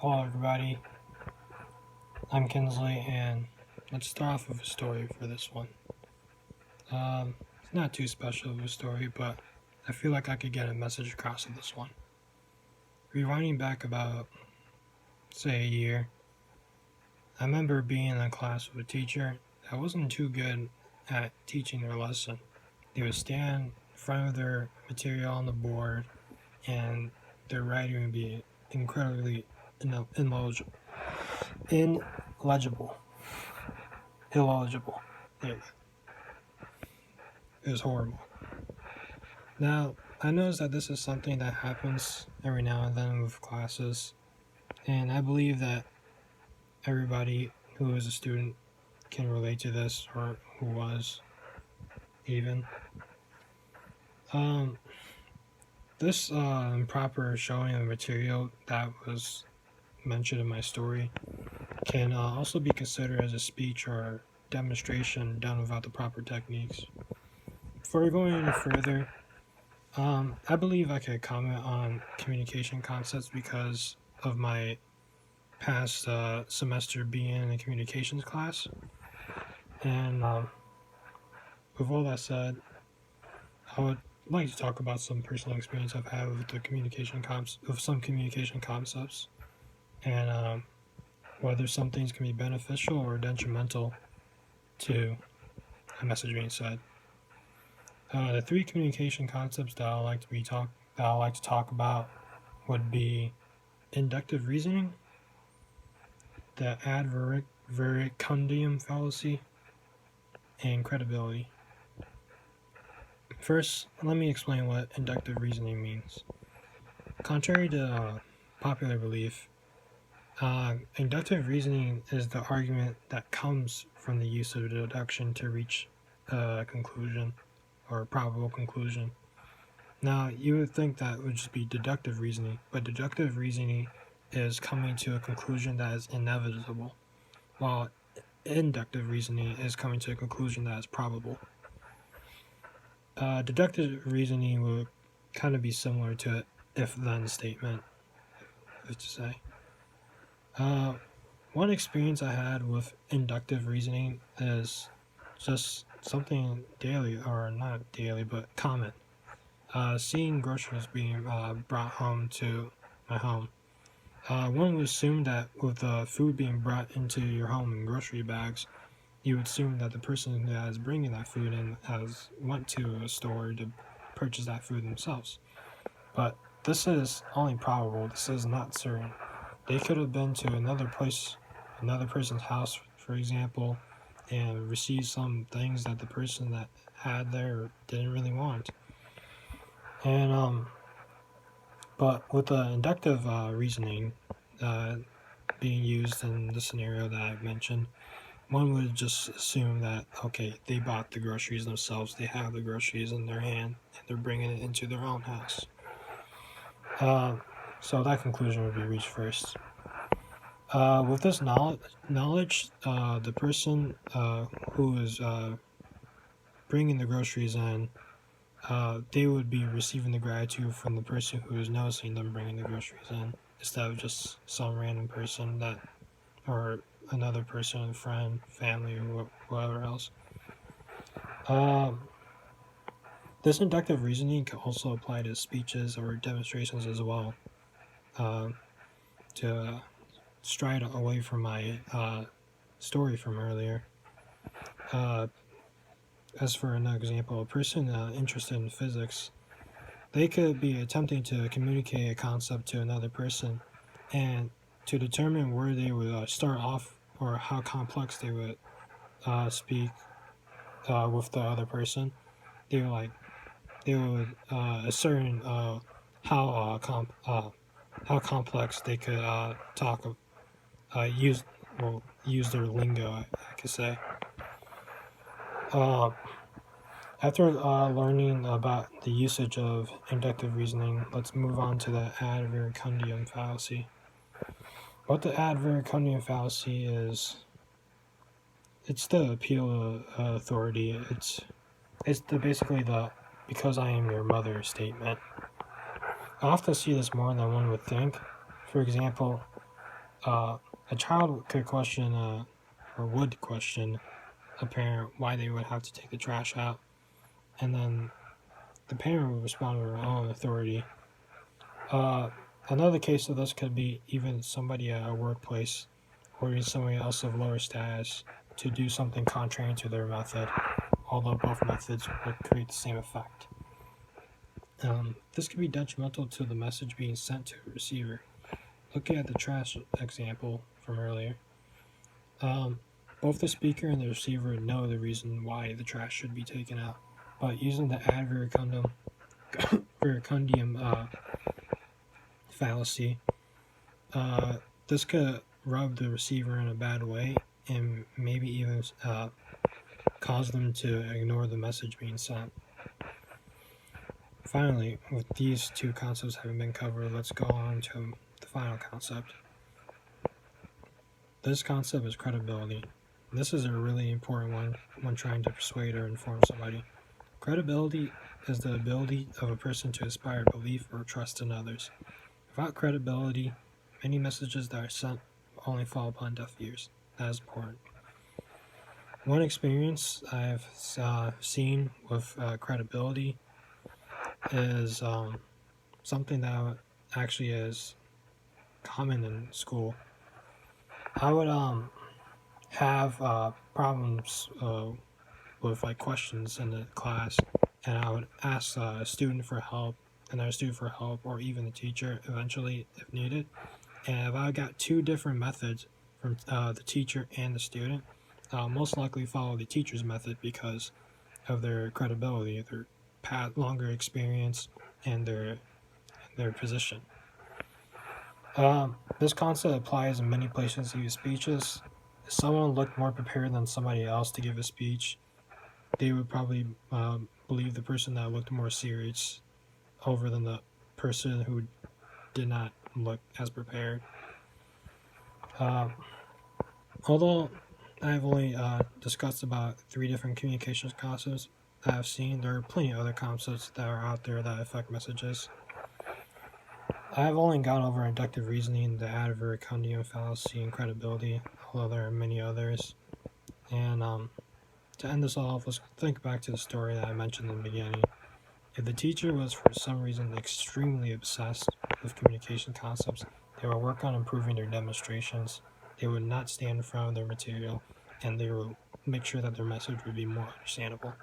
Hello everybody, I'm Kinsley and let's start off with a story for this one. It's not too special of a story, but I feel like I could get a message across with this one. Rewinding back about, say, a year, I remember being in a class with a teacher that wasn't too good at teaching their lesson. They would stand in front of their material on the board and their writing would be incredibly illegible. Illegible. There. It was horrible. Now, I noticed that this is something that happens every now and then with classes, and I believe that everybody who is a student can relate to this, or who was, even. This improper showing of material that was mentioned in my story can also be considered as a speech or demonstration done without the proper techniques. Before going any further, I believe I could comment on communication concepts because of my past semester being in a communications class. And with all that said, I would like to talk about some personal experience I've had with some communication concepts, and whether some things can be beneficial or detrimental to a message being said. The three communication concepts that I like to talk about would be inductive reasoning, the ad verecundium fallacy, and credibility. First, let me explain what inductive reasoning means. Contrary to popular belief, inductive reasoning is the argument that comes from the use of deduction to reach a conclusion or a probable conclusion. Now, you would think that would just be deductive reasoning, but deductive reasoning is coming to a conclusion that is inevitable, while inductive reasoning is coming to a conclusion that is probable. Deductive reasoning would kind of be similar to an if-then statement, if to say. One experience I had with inductive reasoning is just something daily, or not daily, but common. Seeing groceries being brought home to my home. One would assume that with food being brought into your home in grocery bags, you would assume that the person that is bringing that food in has went to a store to purchase that food themselves. But this is only probable. This is not certain. They could have been to another person's house, for example, and received some things that the person that had there didn't really want. And but with the inductive reasoning being used in the scenario that I mentioned, one would just assume that, okay, they bought the groceries themselves, they have the groceries in their hand, and they're bringing it into their own house. So that conclusion would be reached first. With this knowledge, the person who is bringing the groceries in, they would be receiving the gratitude from the person who is noticing them bringing the groceries in, instead of just some random person or another person, friend, family, or whoever else. This inductive reasoning can also apply to speeches or demonstrations as well. To stride away from my story from earlier. As for an example, a person interested in physics, they could be attempting to communicate a concept to another person, and to determine where they would start off or how complex they would speak with the other person, they would ascertain how complex they could use their lingo, I could say. After learning about the usage of inductive reasoning, let's move on to the ad verecundium fallacy. What the ad verecundium fallacy is, it's the appeal of authority. It's basically the "because I am your mother" statement. I often see this more than one would think. For example, Uh, a child could question, or would question a parent why they would have to take the trash out, and then the parent would respond with their own authority. Uh, Another case of this could be even somebody at a workplace ordering somebody else of lower status to do something contrary to their method, although both methods would create the same effect. This could be detrimental to the message being sent to the receiver. Looking at the trash example from earlier, um, both the speaker and the receiver know the reason why the trash should be taken out, but using the ad verecundium fallacy, uh, this could rub the receiver in a bad way and maybe even cause them to ignore the message being sent. Finally, with these two concepts having been covered, let's go on to the final concept. This concept is credibility. This is a really important one when trying to persuade or inform somebody. Credibility is the ability of a person to inspire belief or trust in others. Without credibility, many messages that are sent only fall upon deaf ears. That is important. One experience I've seen with credibility is something that actually is common in school. I would have problems with like questions in the class, and I would ask a student for help, another student for help, or even the teacher eventually if needed. And if I got two different methods from the teacher and the student, I'll most likely follow the teacher's method because of their credibility, their longer experience, and their position. This concept applies in many places to use speeches. If someone looked more prepared than somebody else to give a speech, they would probably believe the person that looked more serious over than the person who did not look as prepared. Uh, Although I've only discussed about 3 different communications concepts that I've seen, there are plenty of other concepts that are out there that affect messages. I've only gone over inductive reasoning, the ad verecundium fallacy, and credibility, although there are many others. And to end this off, let's think back to the story that I mentioned in the beginning. If the teacher was for some reason extremely obsessed with communication concepts, they would work on improving their demonstrations, they would not stand in front of their material, and they would make sure that their message would be more understandable.